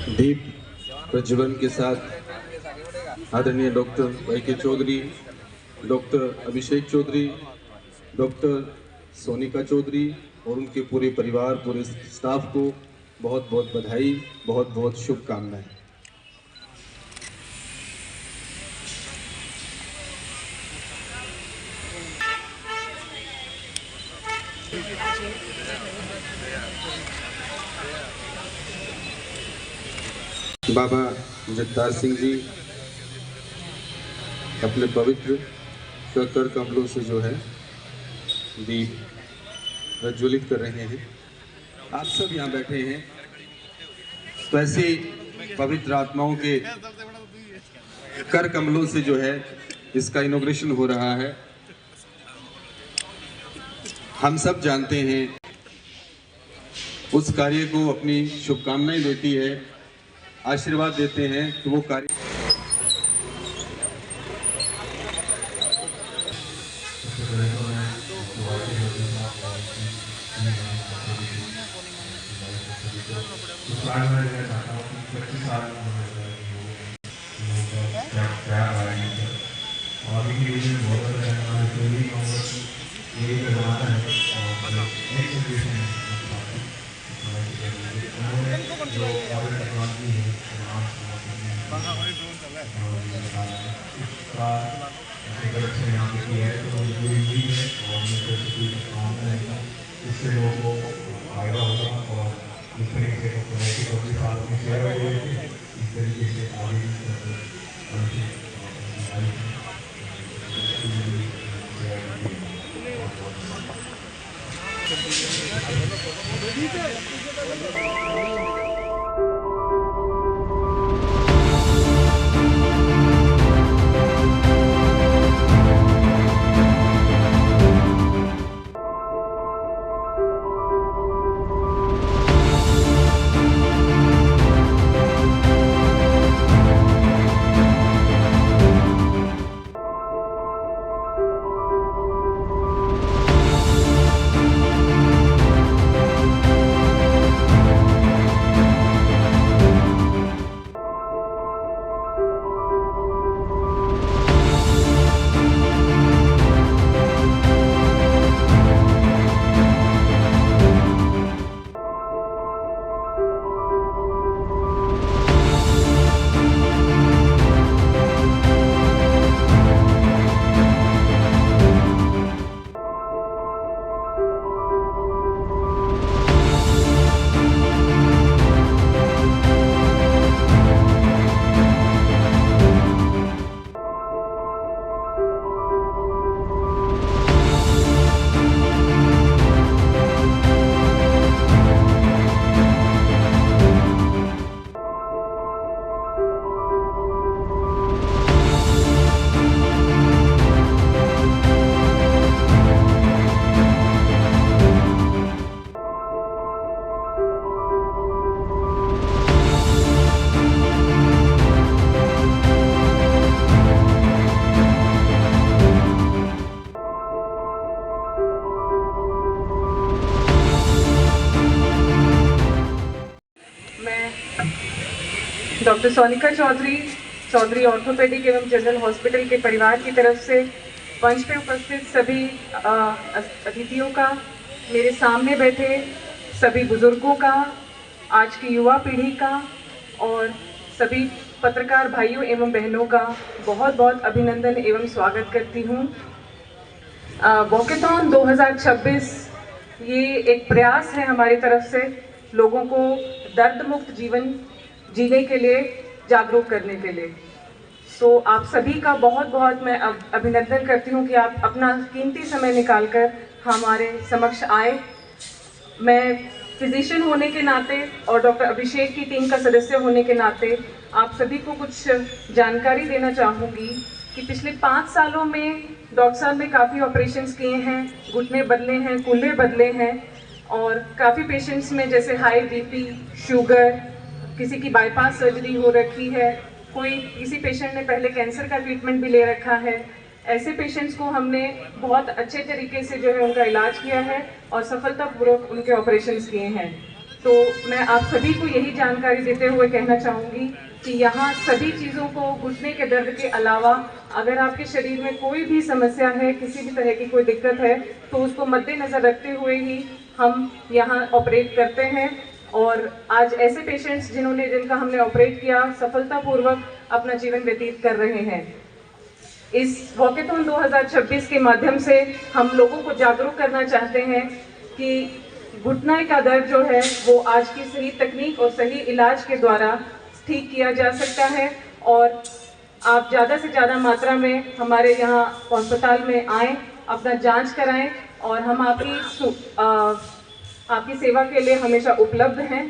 दीप प्रज्वलन के साथ आदरणीय डॉक्टर वाई.के. चौधरी, डॉक्टर अभिषेक चौधरी, डॉक्टर सोनिका चौधरी और उनके पूरे परिवार, पूरे स्टाफ को बहुत बहुत बधाई, बहुत बहुत शुभकामनाएं। बाबा जगतार सिंह जी अपने पवित्र कर कमलों से जो है दीप प्रज्वलित कर रहे हैं। आप सब यहाँ बैठे हैं तो ऐसे पवित्र आत्माओं के कर कमलों से जो है इसका इनॉग्रेशन हो रहा है। हम सब जानते हैं उस कार्य को अपनी शुभकामनाएं देती है, आशीर्वाद देते हैं कि वो कार्य इससे लोगों को फायदा होगा और इस तरीके से कम्युनिटी को भी साथ में शेयर होगी। इस तरीके से आगे डॉक्टर सोनिका चौधरी, चौधरी ऑर्थोपेडिक एवं जनरल हॉस्पिटल के परिवार की तरफ से मंच पे उपस्थित सभी अतिथियों का, मेरे सामने बैठे सभी बुजुर्गों का, आज की युवा पीढ़ी का और सभी पत्रकार भाइयों एवं बहनों का बहुत बहुत अभिनंदन एवं स्वागत करती हूँ। वॉकेथॉन 2026 ये एक प्रयास है हमारी तरफ से लोगों को दर्द मुक्त जीवन जीने के लिए जागरूक करने के लिए। तो आप सभी का बहुत बहुत मैं अभिनंदन करती हूँ कि आप अपना कीमती समय निकालकर हमारे समक्ष आए। मैं फिजिशियन होने के नाते और डॉक्टर अभिषेक की टीम का सदस्य होने के नाते आप सभी को कुछ जानकारी देना चाहूँगी कि पिछले 5 सालों में डॉक्टर साहब ने काफ़ी ऑपरेशंस किए हैं, घुटने बदले हैं, कूल्हे बदले हैं और काफ़ी पेशेंट्स में जैसे हाई बीपी, शुगर, किसी की बाईपास सर्जरी हो रखी है, किसी पेशेंट ने पहले कैंसर का ट्रीटमेंट भी ले रखा है। ऐसे पेशेंट्स को हमने बहुत अच्छे तरीके से जो है उनका इलाज किया है और सफलतापूर्वक उनके ऑपरेशंस किए हैं। तो मैं आप सभी को यही जानकारी देते हुए कहना चाहूँगी कि यहाँ सभी चीज़ों को, घुटने के दर्द के अलावा अगर आपके शरीर में कोई भी समस्या है, किसी भी तरह की कोई दिक्कत है, तो उसको मद्देनज़र रखते हुए ही हम यहाँ ऑपरेट करते हैं। और आज ऐसे पेशेंट्स जिनका हमने ऑपरेट किया, सफलतापूर्वक अपना जीवन व्यतीत कर रहे हैं। इस वॉकेथॉन 2026 के माध्यम से हम लोगों को जागरूक करना चाहते हैं कि घुटने का दर्द जो है वो आज की सही तकनीक और सही इलाज के द्वारा ठीक किया जा सकता है। और आप ज़्यादा से ज़्यादा मात्रा में हमारे यहाँ अस्पताल में आएँ, अपना जांच कराएं और हम आपकी सेवा के लिए हमेशा उपलब्ध हैं।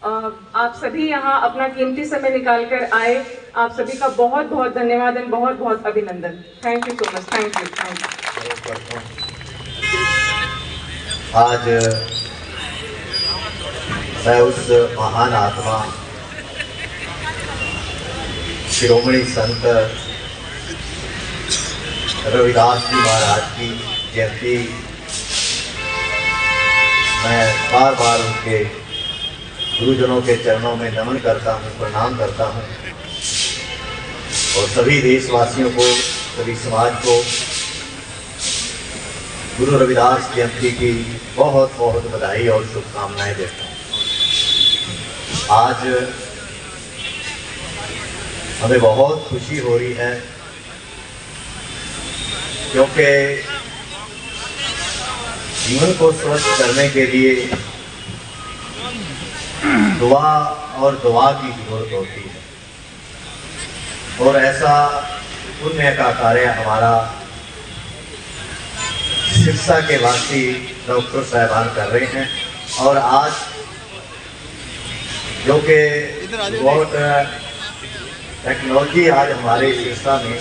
आप सभी यहाँ अपना कीमती समय निकाल कर आए, आप सभी का बहुत बहुत धन्यवाद और बहुत बहुत अभिनंदन। Thank you so much. Thank you. आज मैं उस महान आत्मा शिरोमणि संत रविदास जी महाराज की जयंती मैं बार बार उनके गुरुजनों के चरणों में नमन करता हूँ, प्रणाम करता हूँ और सभी देशवासियों को, सभी समाज को गुरु रविदास जयंती की बहुत बहुत बधाई और शुभकामनाएं देता हूँ। आज हमें बहुत खुशी हो रही है क्योंकि जीवन को स्वस्थ करने के लिए दुआ और दुआ की जरूरत होती है और ऐसा पुण्य का कार्य हमारा सिरसा के वासी डॉक्टर साहबान कर रहे हैं। और आज जो कि बहुत टेक्नोलॉजी आज हमारे सिरसा में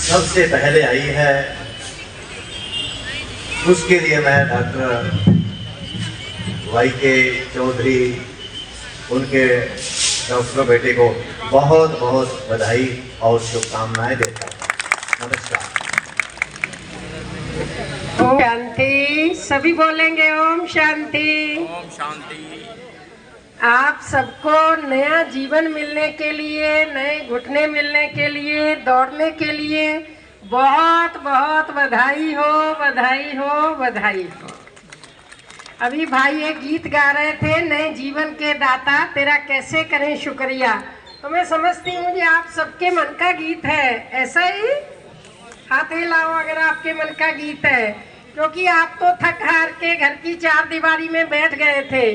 सबसे पहले आई है, उसके लिए मैं डॉक्टर वाईके चौधरी, उनके डॉक्टर बेटे को बहुत बहुत बधाई और शुभकामनाएं देता हूँ। नमस्कार। ओम शांति। सभी बोलेंगे ओम शांति। ओम शांति। आप सबको नया जीवन मिलने के लिए, नए घुटने मिलने के लिए, दौड़ने के लिए बहुत बहुत बधाई हो, बधाई हो, बधाई हो। अभी भाई एक गीत गा रहे थे, नए जीवन के दाता तेरा कैसे करें शुक्रिया। तो मैं समझती हूँ कि आप सबके मन का गीत है, ऐसा ही हाथ हिलाओ अगर आपके मन का गीत है, क्योंकि आप तो थक हार के घर की चार दीवारी में बैठ गए थे।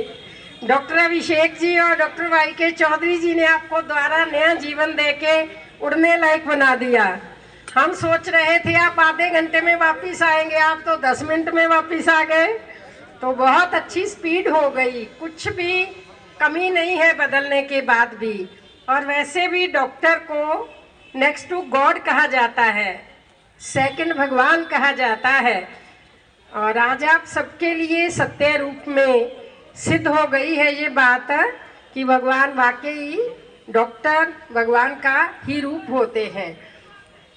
डॉक्टर अभिषेक जी और डॉक्टर वाईके चौधरी जी ने आपको द्वारा नया जीवन देके उड़ने लायक बना दिया। हम सोच रहे थे आप आधे घंटे में वापस आएंगे, आप तो 10 मिनट में वापस आ गए। तो बहुत अच्छी स्पीड हो गई, कुछ भी कमी नहीं है बदलने के बाद भी। और वैसे भी डॉक्टर को नेक्स्ट टू गॉड कहा जाता है, सेकंड भगवान कहा जाता है। और आज आप सबके लिए सत्य रूप में सिद्ध हो गई है ये बात कि भगवान वाकई डॉक्टर भगवान का ही रूप होते हैं।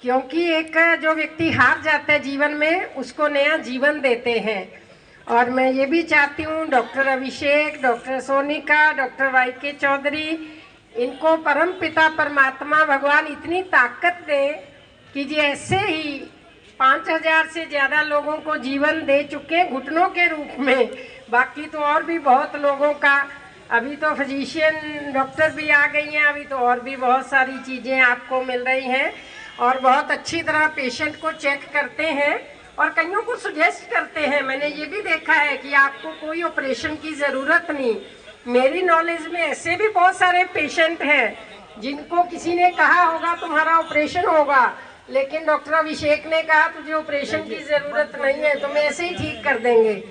क्योंकि एक जो व्यक्ति हार जाता है जीवन में, उसको नया जीवन देते हैं। और मैं ये भी चाहती हूँ doctor Abhishek, doctor Sonika, doctor वाईके Chaudhary, इनको परम पिता परमात्मा भगवान इतनी ताकत दे कि जैसे ही 5000 से ज़्यादा लोगों को जीवन दे चुके घुटनों के रूप में, बाकी तो और भी बहुत लोगों का, अभी तो फिजिशियन डॉक्टर भी आ गई हैं, अभी तो और भी बहुत सारी चीज़ें आपको मिल रही हैं और बहुत अच्छी तरह पेशेंट को चेक करते हैं और कईयों को सुजेस्ट करते हैं। मैंने ये भी देखा है कि आपको कोई ऑपरेशन की ज़रूरत नहीं। मेरी नॉलेज में ऐसे भी बहुत सारे पेशेंट हैं जिनको किसी ने कहा होगा तुम्हारा ऑपरेशन होगा, लेकिन डॉक्टर अभिषेक ने कहा तुझे ऑपरेशन की ज़रूरत नहीं है, तो मैं ऐसे ही ठीक कर देंगे।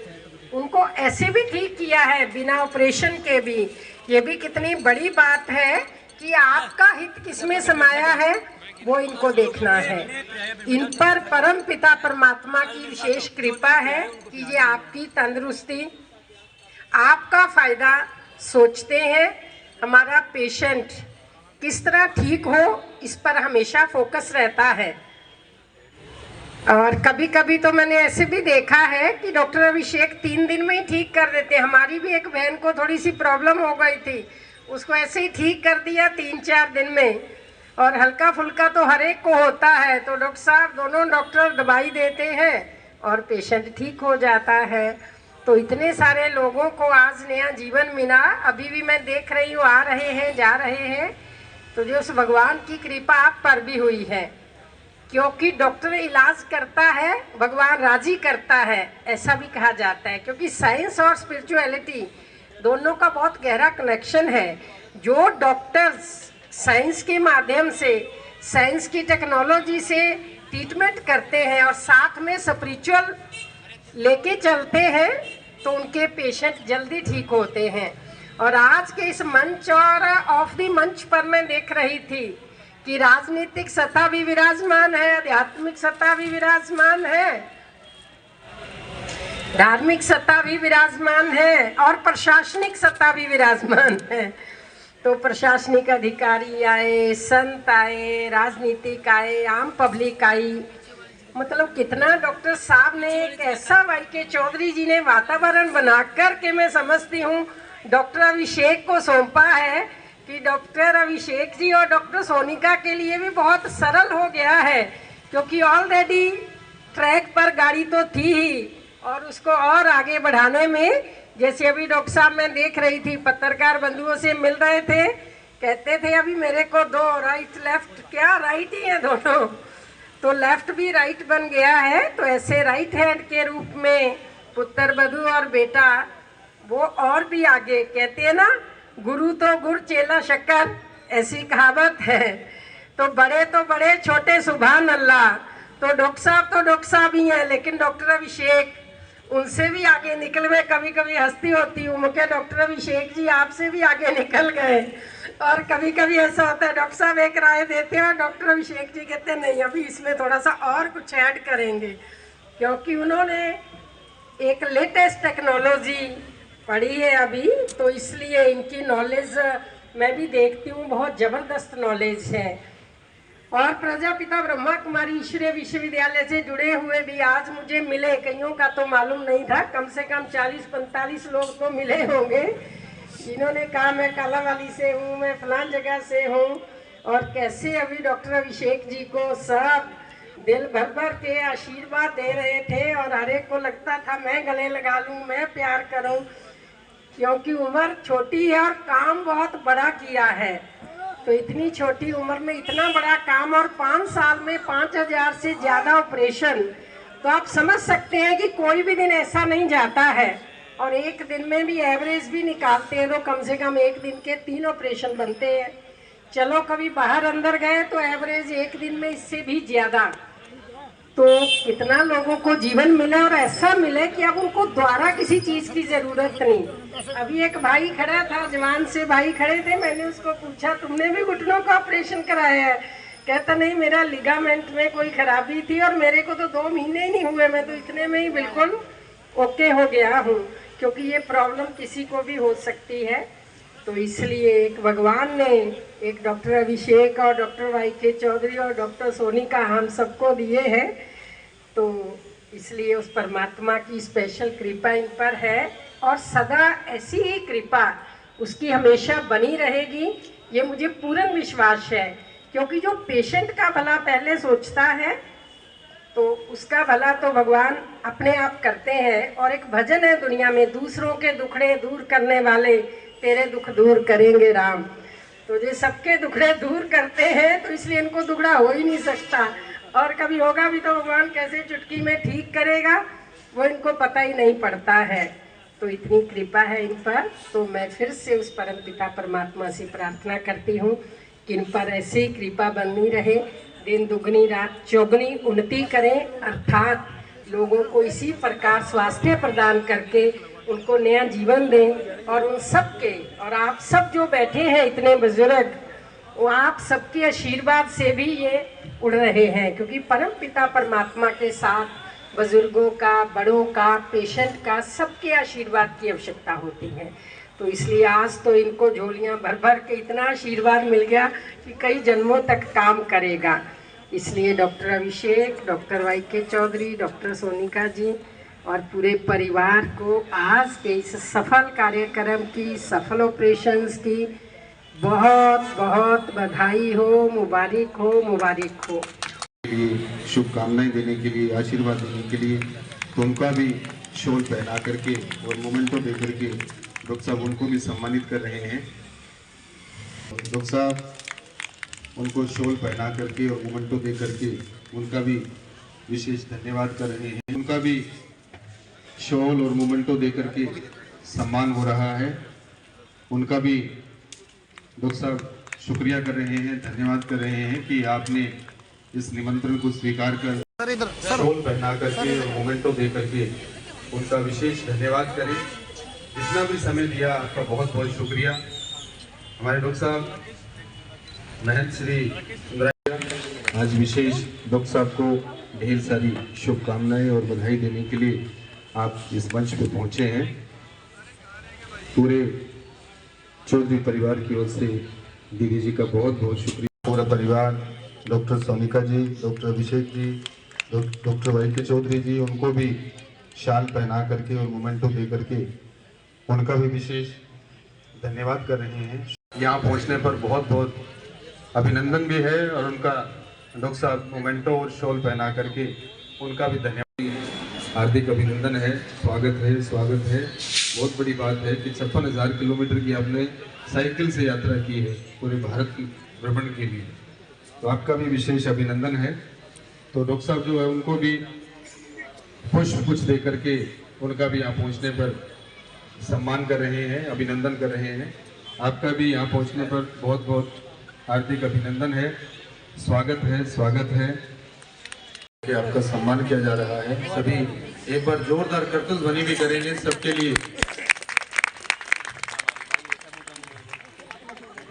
उनको ऐसे भी ठीक किया है बिना ऑपरेशन के भी। ये भी कितनी बड़ी बात है कि आपका हित किसमें समाया है वो इनको देखना है। इन पर परम पिता परमात्मा की विशेष कृपा है कि ये आपकी तंदुरुस्ती, आपका फायदा सोचते हैं। हमारा पेशेंट किस तरह ठीक हो इस पर हमेशा फोकस रहता है। और कभी कभी तो मैंने ऐसे भी देखा है कि डॉक्टर अभिषेक 3 दिन में ही ठीक कर देते हैं। हमारी भी एक बहन को थोड़ी सी प्रॉब्लम हो गई थी, उसको ऐसे ही ठीक कर दिया 3-4 दिन में। और हल्का फुल्का तो हर एक को होता है, तो डॉक्टर साहब दोनों डॉक्टर दवाई देते हैं और पेशेंट ठीक हो जाता है। तो इतने सारे लोगों को आज नया जीवन मिला, अभी भी मैं देख रही हूँ, आ रहे हैं जा रहे हैं। तो जो उस भगवान की कृपा आप पर भी हुई है, क्योंकि डॉक्टर इलाज करता है, भगवान राजी करता है, ऐसा भी कहा जाता है। क्योंकि साइंस और स्पिरिचुअलिटी दोनों का बहुत गहरा कनेक्शन है। जो डॉक्टर्स साइंस के माध्यम से, साइंस की टेक्नोलॉजी से ट्रीटमेंट करते हैं और साथ में स्पिरिचुअल लेके चलते हैं, तो उनके पेशेंट जल्दी ठीक होते हैं। और आज के इस मंच और ऑफ द मंच पर मैं देख रही थी कि राजनीतिक सत्ता भी विराजमान है, आध्यात्मिक सत्ता भी विराजमान है, धार्मिक सत्ता भी विराजमान है और प्रशासनिक सत्ता भी विराजमान है। तो प्रशासनिक अधिकारी आए, संत आए, राजनीतिक आए, आम पब्लिक आई, मतलब कितना डॉक्टर साहब ने एक ऐसा वाईके चौधरी जी ने वातावरण बना कर के मैं समझती हूँ डॉक्टर अभिषेक को सौंपा है कि डॉक्टर अभिषेक जी और डॉक्टर सोनिका के लिए भी बहुत सरल हो गया है। क्योंकि ऑलरेडी ट्रैक पर गाड़ी तो थी ही, और उसको और आगे बढ़ाने में, जैसे अभी डॉक्टर साहब मैं देख रही थी, पत्रकार बंधुओं से मिल रहे थे, कहते थे अभी मेरे को 2 राइट लेफ्ट, क्या राइट ही है दोनों, तो लेफ्ट भी राइट बन गया है। तो ऐसे राइट हैंड के रूप में पुत्र बधू और बेटा वो और भी आगे, कहते हैं ना गुरु तो गुड़ चेला शक्कर, ऐसी कहावत है। तो बड़े छोटे सुभान अल्लाह। तो डॉक्टर साहब ही हैं, लेकिन डॉक्टर अभिषेक उनसे भी आगे निकल गए। कभी कभी हंसती होती हूँ, मुझे डॉक्टर अभिषेक जी आपसे भी आगे निकल गए। और कभी कभी ऐसा होता है डॉक्टर साहब एक राय देते हैं और डॉक्टर अभिषेक जी कहते हैं नहीं अभी इसमें थोड़ा सा और कुछ ऐड करेंगे, क्योंकि उन्होंने एक लेटेस्ट टेक्नोलॉजी पढ़ी है अभी, तो इसलिए इनकी नॉलेज मैं भी देखती हूँ बहुत ज़बरदस्त नॉलेज है। और प्रजापिता ब्रह्मा कुमारी ईश्वरीय विश्वविद्यालय से जुड़े हुए भी आज मुझे मिले, कईयों का तो मालूम नहीं था, कम से कम 40-45 लोग तो मिले होंगे जिन्होंने कहा मैं कालावाली से हूँ, मैं फलान जगह से हूँ। और कैसे अभी डॉक्टर अभिषेक जी को सब दिल भर के आशीर्वाद दे रहे थे, और हर एक को लगता था मैं गले लगा लूँ, मैं प्यार करूँ, क्योंकि उम्र छोटी है और काम बहुत बड़ा किया है। तो इतनी छोटी उम्र में इतना बड़ा काम और 5 साल में 5000 से ज़्यादा ऑपरेशन, तो आप समझ सकते हैं कि कोई भी दिन ऐसा नहीं जाता है। और एक दिन में भी एवरेज भी निकालते हैं तो कम से कम एक दिन के 3 ऑपरेशन बनते हैं। चलो कभी बाहर अंदर गए तो एवरेज एक दिन में इससे भी ज़्यादा। तो कितना लोगों को जीवन मिले, और ऐसा मिले कि अब उनको द्वारा किसी चीज़ की ज़रूरत नहीं। अभी एक भाई खड़ा था, जवान से भाई खड़े थे, मैंने उसको पूछा तुमने भी घुटनों का ऑपरेशन कराया है? कहता नहीं मेरा लिगामेंट में कोई खराबी थी और मेरे को तो 2 महीने ही नहीं हुए, मैं तो इतने में ही बिल्कुल ओके हो गया हूँ। क्योंकि ये प्रॉब्लम किसी को भी हो सकती है। तो इसलिए एक भगवान ने एक डॉक्टर अभिषेक और डॉक्टर वाईके चौधरी और डॉक्टर सोनिका हम सबको दिए हैं। तो इसलिए उस परमात्मा की स्पेशल कृपा इन पर है, और सदा ऐसी ही कृपा उसकी हमेशा बनी रहेगी, ये मुझे पूर्ण विश्वास है। क्योंकि जो पेशेंट का भला पहले सोचता है तो उसका भला तो भगवान अपने आप करते हैं। और एक भजन है दुनिया में, दूसरों के दुखड़े दूर करने वाले तेरे दुख दूर करेंगे राम। तो जो सबके दुखड़े दूर करते हैं तो इसलिए इनको दुखड़ा हो ही नहीं सकता, और कभी होगा भी तो भगवान कैसे चुटकी में ठीक करेगा वो इनको पता ही नहीं पड़ता है। तो इतनी कृपा है इन पर। तो मैं फिर से उस परम पिता परमात्मा से प्रार्थना करती हूँ कि इन पर ऐसी कृपा बननी रहे, दिन दुगनी रात चौगनी उन्नति करें, अर्थात लोगों को इसी प्रकार स्वास्थ्य प्रदान करके उनको नया जीवन दें। और उन सब के, और आप सब जो बैठे हैं इतने बुजुर्ग, वो आप सबके आशीर्वाद से भी ये उड़ रहे हैं। क्योंकि परम पिता परमात्मा के साथ बुजुर्गों का, बड़ों का, पेशेंट का, सबके आशीर्वाद की आवश्यकता होती है। तो इसलिए आज तो इनको झोलियां भर भर के इतना आशीर्वाद मिल गया कि कई जन्मों तक काम करेगा। इसलिए doctor Abhishek, doctor YK Chaudhary, doctor Sonika ji और पूरे परिवार को आज के इस सफल कार्यक्रम की, सफल ऑपरेशंस की बहुत बहुत बधाई हो, मुबारक हो, मुबारक हो। लिए शुभकामनाएं देने के लिए, आशीर्वाद देने के लिए, तो उनका भी शॉल पहना करके और मोमेंटो दे करके डॉक्टर साहब उनको भी सम्मानित कर रहे हैं। डॉक्टर साहब उनको शॉल पहना करके और मोमेंटो दे करके उनका भी विशेष धन्यवाद कर रहे हैं। उनका भी शॉल और मोमेंटो दे करके सम्मान हो रहा है। उनका भी डॉक्टर साहब शुक्रिया कर रहे हैं, धन्यवाद कर रहे हैं कि आपने इस निमंत्रण को स्वीकार कर शॉल पहना करके और मोमेंटो दे करके उनका विशेष धन्यवाद करें। जितना भी समय दिया आपका बहुत बहुत शुक्रिया। हमारे डॉक्टर साहब महंत श्री सुंदराया आज विशेष डॉक्टर साहब को ढेर सारी शुभकामनाएं और बधाई देने के लिए आप इस मंच पे पहुंचे हैं। पूरे चौधरी परिवार की ओर से दीदी जी का बहुत बहुत शुक्रिया। पूरा परिवार, डॉक्टर सोनिका जी, doctor Abhishek ji, doctor YK Chaudhary जी, उनको भी शाल पहना करके और मोमेंटो दे करके उनका भी विशेष धन्यवाद कर रहे हैं। यहाँ पहुँचने पर बहुत बहुत अभिनंदन भी है और उनका डॉक्टर साहब मोमेंटो और शॉल पहना करके उनका भी धन्यवाद, हार्दिक अभिनंदन है, स्वागत है, स्वागत है। बहुत बड़ी बात है कि 56,000 किलोमीटर की आपने साइकिल से यात्रा की है पूरे भारत की भ्रमण के लिए, तो आपका भी विशेष अभिनंदन है। तो डॉक्टर साहब जो है उनको भी पुष्प कुछ दे करके उनका भी यहाँ पहुँचने पर सम्मान कर रहे हैं, अभिनंदन कर रहे हैं। आपका भी यहाँ पहुँचने पर बहुत बहुत हार्दिक अभिनंदन है, स्वागत है, स्वागत है कि आपका सम्मान किया जा रहा है। सभी एक बार जोरदार करतल ध्वनि भी करेंगे सबके लिए।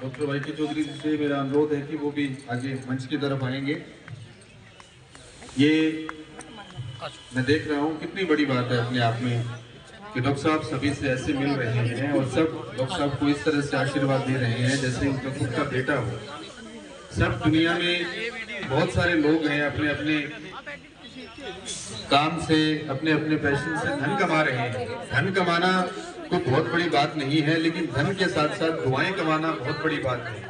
डॉक्टर YK चौधरी से मेरा अनुरोध है कि वो भी आगे मंच की तरफ आएंगे। ये मैं देख रहा हूँ कितनी बड़ी बात है अपने आप में कि डॉक्टर साहब सभी से ऐसे मिल रहे हैं और सब डॉक्टर साहब को इस तरह से आशीर्वाद दे रहे हैं जैसे उनका खुद का बेटा हो। सब दुनिया में बहुत सारे लोग हैं अपने अपने काम से, अपने अपने पैशन से धन कमा रहे हैं। धन कमाना कोई बहुत बड़ी बात नहीं है, लेकिन धन के साथ साथ दुआएं कमाना बहुत बड़ी बात है।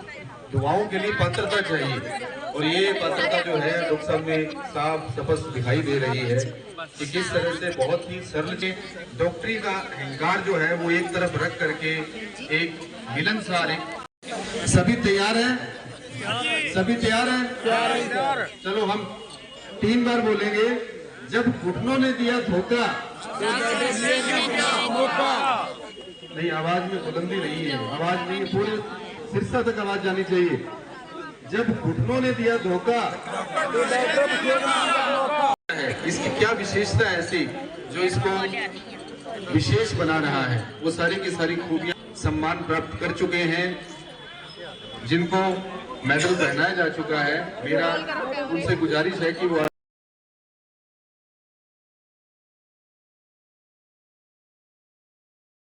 दुआओं के लिए पात्रता चाहिए और ये पात्रता जो है डॉक्टर साहब में साफ स्पष्ट दिखाई दे रही है कि किस तरह से बहुत ही सरल के डॉक्टरी का अहंकार जो है वो एक तरफ रख करके एक मिलनसार एक। सभी तैयार हैं? सभी तैयार हैं? चलो हम 3 बार बोलेंगे। जब घुटनों ने दिया धोखा, नहीं आवाज में बुलंदी नहीं है, आवाज नहीं, पूरे सिरसा तक आवाज जानी चाहिए। जब घुटनों ने दिया धोखा, इसकी क्या विशेषता है ऐसी जो इसको विशेष बना रहा है? वो सारी की सारी खूबियां सम्मान प्राप्त कर चुके हैं, जिनको मेडल पहनाया जा चुका है। मेरा उनसे गुजारिश है कि वो